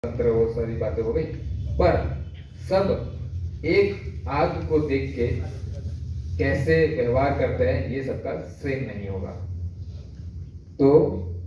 तंत्र, वो सारी बातें हो गई, पर सब एक आग को देख के कैसे व्यवहार करते हैं ये सबका सेम नहीं होगा। तो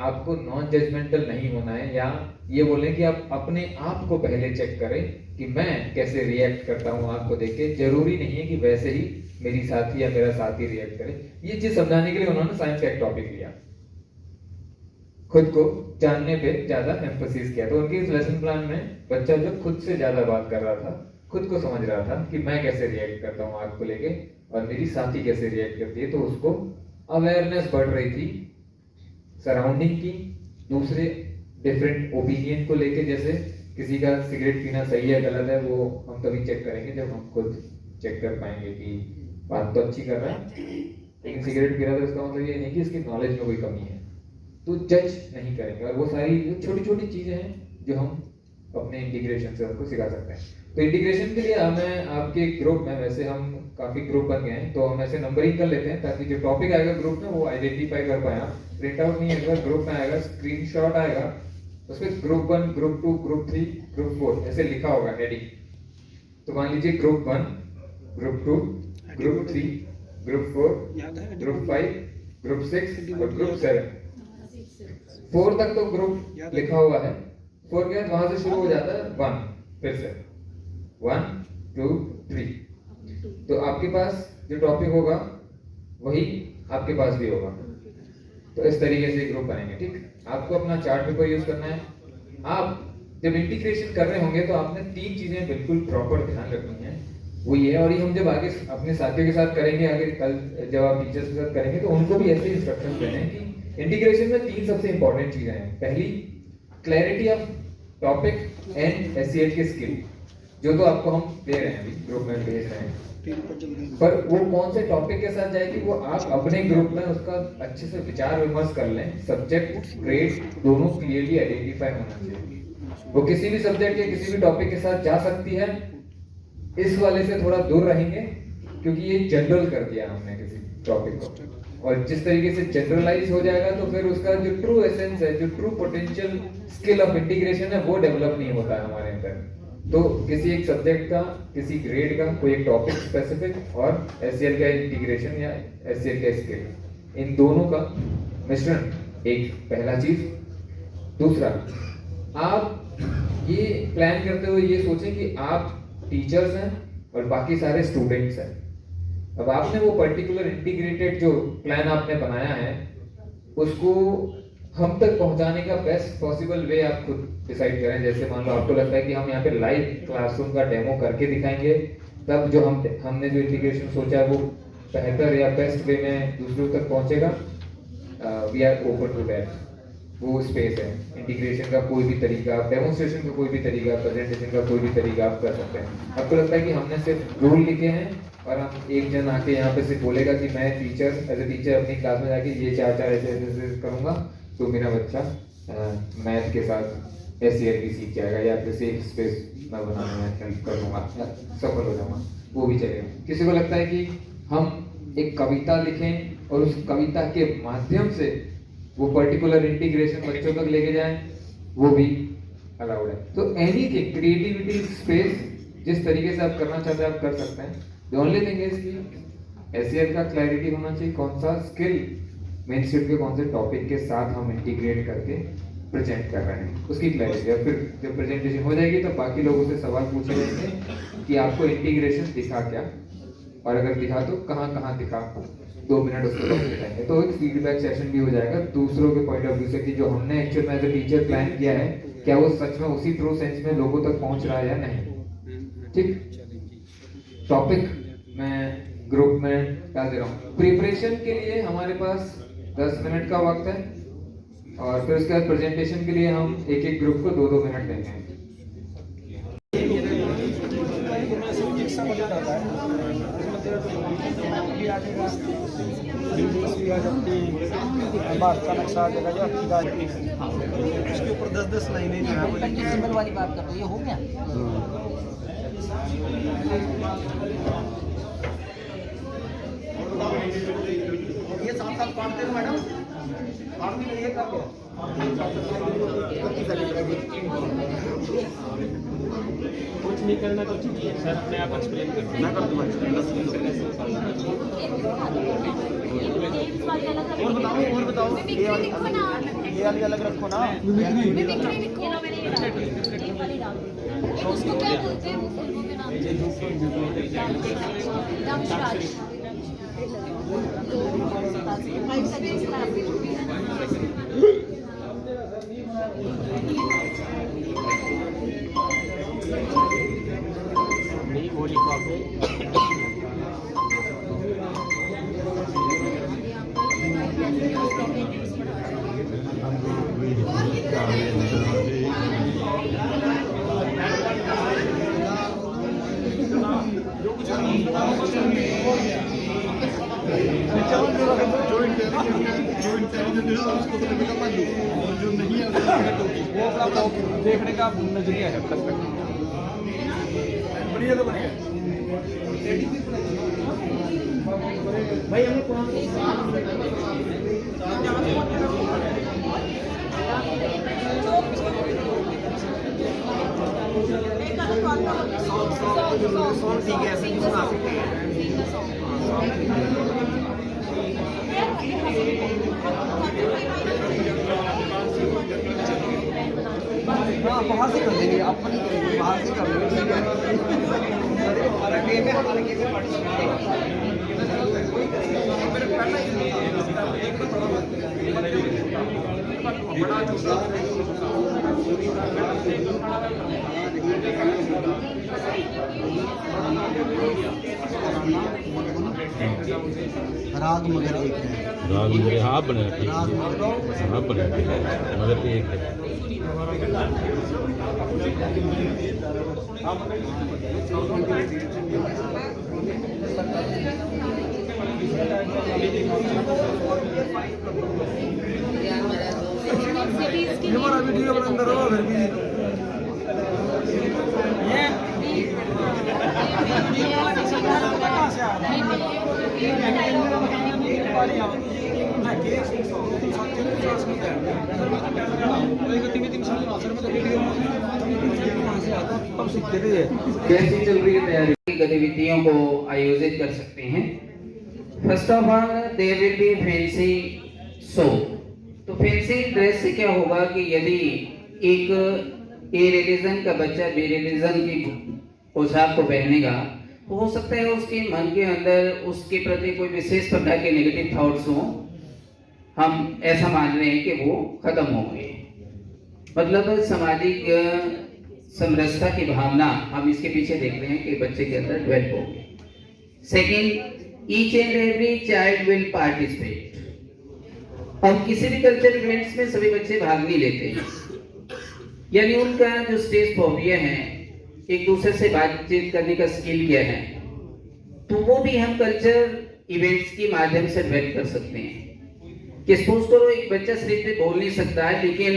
आपको नॉन जजमेंटल नहीं होना है, या ये बोलें कि आप अपने आप को पहले चेक करें कि मैं कैसे रिएक्ट करता हूँ आग को देख के। जरूरी नहीं है कि वैसे ही मेरी साथी या मेरा साथी रिएक्ट करे। ये चीज समझाने के लिए उन्होंने साइंस का एक टॉपिक लिया, खुद को जानने पे ज्यादा एम्फोसिस किया। तो उनके इस लेसन प्लान में बच्चा जो खुद से ज्यादा बात कर रहा था, खुद को समझ रहा था कि मैं कैसे रिएक्ट करता हूँ आग को लेके और मेरी साथी कैसे रिएक्ट करती है, तो उसको अवेयरनेस बढ़ रही थी सराउंडिंग की, दूसरे डिफरेंट ओपिनियन को लेके। जैसे किसी का सिगरेट पीना सही है गलत है, वो हम तभी चेक करेंगे जब हम खुद चेक कर पाएंगे कि बात तो अच्छी कर रहा है, लेकिन सिगरेट पी रहा है तो इसका मतलब ये नहीं कि इसकी नॉलेज में कोई कमी है, तो जज नहीं करेंगे। और वो सारी छोटी छोटी चीजें हैं जो हम अपने इंटीग्रेशन से हमको सिखा सकते हैं। तो इंटीग्रेशन के लिए हमें आपके ग्रुप में, वैसे हम काफी ग्रुप बन गए हैं, तो हम ऐसे नंबरिंग कर लेते हैं ताकि जो टॉपिक आएगा ग्रुप में वो आइडेंटिफाई कर पाए। प्रिंट आउट नहीं आएगा, ग्रुप में आएगा, स्क्रीनशॉट आएगा, उसमें ग्रुप 1, ग्रुप 2, ग्रुप 3, ग्रुप 4 ऐसे लिखा होगा हेडिंग। तो मान लीजिए group 1, group 2, group 3, group 4, group 5, group 6 और ग्रुप 7। 4 तक तो ग्रुप लिखा हुआ है। 4 के बाद वहां से शुरू हो जाता है 1, फिर से 1 2 3। तो आपके पास जो टॉपिक होगा वही आपके पास भी होगा। तो इस तरीके से ग्रुप बनेंगे। ठीक, आपको अपना चार्ट पेपर यूज करना है। आप जब इंटीग्रेशन कर रहे होंगे तो आपने 3 चीजें बिल्कुल प्रॉपर ध्यान रखनी है, वो ये है। और ये हम जब आगे अपने साथियों के साथ करेंगे, आगे कल जब आप टीचर्स के साथ करेंगे तो उनको भी ऐसे इंस्ट्रक्शन देने हैं कि इंटीग्रेशन में 3 सबसे इंपॉर्टेंट चीजें हैं। पहली, clarity of topic and SCL के स्किल, जो तो आपको हम दे रहे हैं अभी ग्रुप में भेज रहे हैं, पर वो कौन से टॉपिक के साथ जाएगी वो आप अपने ग्रुप में उसका अच्छे से विचार विमर्श कर लें। सब्जेक्ट ग्रेड दोनों क्लियरली आइडेंटिफाई होना चाहिए। वो किसी भी सब्जेक्ट या किसी भी टॉपिक के साथ जा सकती है, इस वाले से थोड़ा दूर रहेंगे क्योंकि ये जनरल कर दिया हमने किसी टॉपिक को, और जिस तरीके से जनरलाइज हो जाएगा तो फिर उसका जो ट्रू एसेंस है, जो true potential skill of integration है, वो डेवलप नहीं होता है हमारे अंदर। तो किसी एक सब्जेक्ट का, किसी ग्रेड का कोई एक टॉपिक स्पेसिफिक और एससीएल का इंटीग्रेशन या एससीएल का स्किल, इन दोनों का मिश्रण एक पहला चीज। दूसरा, आप ये प्लान करते हुए ये सोचें कि आप टीचर्स हैं और बाकी सारे स्टूडेंट्स हैं। अब आपने वो पर्टिकुलर इंटीग्रेटेड जो प्लान आपने बनाया है उसको हम तक पहुंचाने का बेस्ट पॉसिबल वे आप खुद डिसाइड करें। जैसे मान लो आपको लगता है कि हम यहाँ पे लाइव क्लासरूम का डेमो करके दिखाएंगे, तब जो हमने जो इंटीग्रेशन सोचा है वो बेहतर या बेस्ट वे में दूसरों तक पहुंचेगा। We are open to that, वो स्पेस है। इंटीग्रेशन का कोई भी तरीका, डेमोन्स्ट्रेशन का कोई भी तरीका, प्रेजेंटेशन का कोई भी तरीका आप कर सकते हैं। आपको लगता है कि हमने सिर्फ रूल लिखे हैं और हम एक जन आके यहाँ पे सिर्फ बोलेगा कि मैं टीचर एज ए टीचर अपनी क्लास में जाके ये 4 ऐसे करूंगा तो मेरा बच्चा मैथ के साथ एससीएल भी सीख जाएगा या फिर सेफ स्पेस मैं बनाने में हेल्प कर दूंगा, सफल हो जाऊंगा, वो भी चलेगा। किसी को लगता है कि हम एक कविता लिखें और उस कविता के माध्यम से वो पर्टिकुलर इंटीग्रेशन बच्चों तक लेके जाएं, वो भी अलाउड है। तो एनीथिंग, क्रिएटिविटी स्पेस, जिस तरीके से आप करना चाहते हैं आप कर सकते हैं। द ओनली थिंग इज कि एससीएल का क्लैरिटी होना चाहिए, कौन सा स्किल मेन स्ट्रीम के कौन से टॉपिक के साथ हम इंटीग्रेट करके प्रेजेंट कर रहे हैं, उसकी क्लैरिटी। और फिर जब प्रेजेंटेशन हो जाएगी तो बाकी लोगों से सवाल पूछे जाएंगे कि आपको इंटीग्रेशन दिखा क्या, और अगर दिखा तो कहाँ कहाँ दिखा, 2 मिनट उसको बताएंगे। तो एक फीडबैक सेशन भी हो जाएगा दूसरों के पॉइंट ऑफ व्यू से कि जो हमने एक्चुअल में एज ए टीचर प्लान किया है क्या वो सच में उसी ट्रू सेंस में लोगों तक पहुंच रहा है या नहीं। ठीक, टॉपिक मैं ग्रुप में डाल दे रहा हूँ। प्रिपरेशन के लिए हमारे पास 10 मिनट का वक्त है, और फिर उसके बाद प्रेजेंटेशन के लिए हम एक एक ग्रुप को 2-2 मिनट देंगे। उसके ऊपर 10-10 लाइनें जो है सिंबल वाली बात कर रहे हो, ये हो गया। ये साथ पढ़ते हो मैडम, आप भी ये कर लो। नहीं करना तो चाहिए सर, अपने आप एक्सप्लेन कर मैं कर दूंगा और बताओ ये वाली अलग रखो ना। उसको क्या बोलते हैं वो फिल्मों में नाम? दंशराज। नहीं वो लिखो आपने। जो नहीं है वो अपना देखने का नजरिया है, पर्सपेक्टिव। बढ़िया तो बढ़िया भाई। हमें ठीक है, ऐसे सुना सकते हैं। हाँ बाहर से कर देंगे, अपनी बाहर से कर देंगे। राग मगर एक है। राग मगर हाँ बने राग हाँ बने मगर एक है। हमारा वीडियो बना अंदर हो फिर भी कैसी चल रही है तैयारी? गतिविधियों को आयोजित कर सकते हैं। First of all there will be fancy show. तो फैंसी ड्रेस से क्या होगा कि यदि एक ए रिलीजन का बच्चा बी रिलीजन की पोशाक को पहनेगा तो हो सकता है उसके मन के अंदर उसके प्रति कोई विशेष प्रकार के नेगेटिव थॉट्स हों। हम ऐसा मान रहे हैं कि वो खत्म होंगे, मतलब सामाजिक समरसता की भावना हम इसके पीछे देख रहे हैं कि बच्चे के अंदर डेवलप होगी। Second, each and every child will participate. अब किसी भी कल्चर इवेंट्स में सभी बच्चे भाग नहीं लेते हैं, यानी उनका जो स्टेज फोबिया है, एक दूसरे से बातचीत करने का स्किल क्या है, तो वो भी हम कल्चर इवेंट्स के माध्यम से डेवलप कर सकते हैं। कि सपोज करो एक बच्चा स्टेज पे बोल नहीं सकता है, लेकिन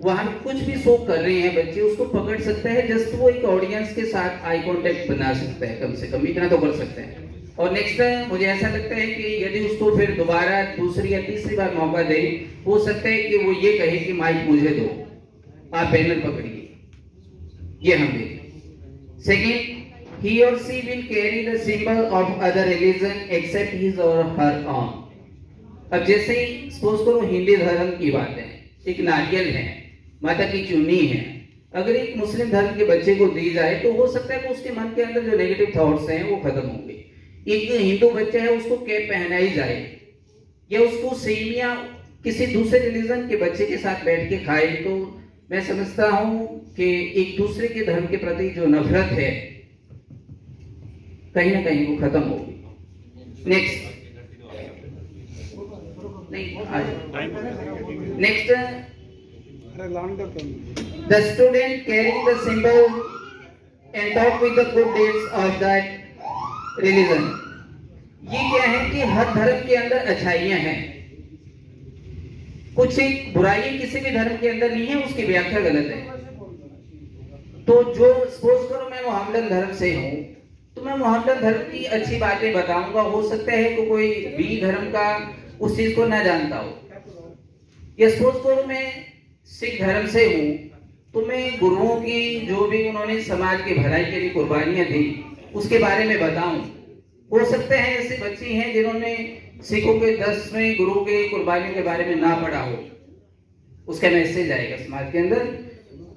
वहां कुछ भी शो कर रहे हैं बच्चे, उसको पकड़ सकता है, जस्ट वो एक ऑडियंस के साथ आई कांटेक्ट बना सकता है, कम से कम इतना तो कर सकता है। और नेक्स्ट मुझे ऐसा लगता है कि यदि उसको फिर दोबारा दूसरी या तीसरी बार मौका दे, हो सकता है कि वो ये कहे कि माइक मुझे दो, आप बैनर पकड़िए, ये हम देखें। Second, he or she will carry the symbol of other religion except his or her own। अब जैसे ही सपोज करो हिंदी धर्म की बात है, एक नारियल है, माता की चुन्नी है, अगर एक मुस्लिम धर्म के बच्चे को दी जाए तो हो सकता है कि उसके मन के अंदर जो नेगेटिव थॉट्स हैं वो खत्म होंगे। एक हिंदू बच्चा है, उसको कैप पहनाई जाए या उसको सेमिया किसी दूसरे रिलीजन के बच्चे के साथ बैठ के खाए, तो मैं समझता हूं कि एक दूसरे के धर्म के प्रति जो नफरत है कहीं ना कहीं वो खत्म होगी। Next the student carrying the symbol and talk with the good deeds of that religion। ये क्या है कि हर धर्म के अंदर अच्छाइयां हैं, कुछ एक बुराई किसी भी धर्म के अंदर नहीं है, उसकी व्याख्या गलत है। तो जो सपोज करो मैं मोहम्मदन धर्म से हूं, तो मैं मोहम्मदन धर्म की अच्छी बातें बताऊंगा, हो सकता है कि कोई बी धर्म का उस चीज को ना जानता हो। या सपोज करो मैं सिख धर्म से हूं, तो मैं गुरुओं की जो भी उन्होंने समाज की भलाई के लिए कुर्बानियां दी उसके बारे में बताऊं। हो सकते हैं ऐसे बच्चे हैं जिन्होंने सिखों के 10वें गुरु के कुर्बानियों के बारे में ना पढ़ा हो, उसका मैसेज आएगा समाज के अंदर।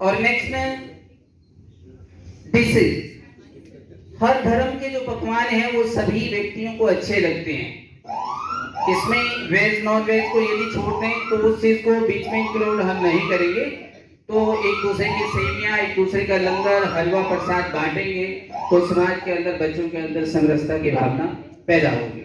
और नेक्स्ट में डिशेज, हर धर्म के जो पकवान हैं वो सभी व्यक्तियों को अच्छे लगते हैं। इसमें वेज नॉन वेज को यदि छोड़ते हैं तो उस चीज को बीच में इंक्लूड हम नहीं करेंगे। तो एक दूसरे की सेवियां, एक दूसरे का लंगर हलवा प्रसाद बांटेंगे तो समाज के अंदर बच्चों के अंदर समरसता की भावना पैदा होगी।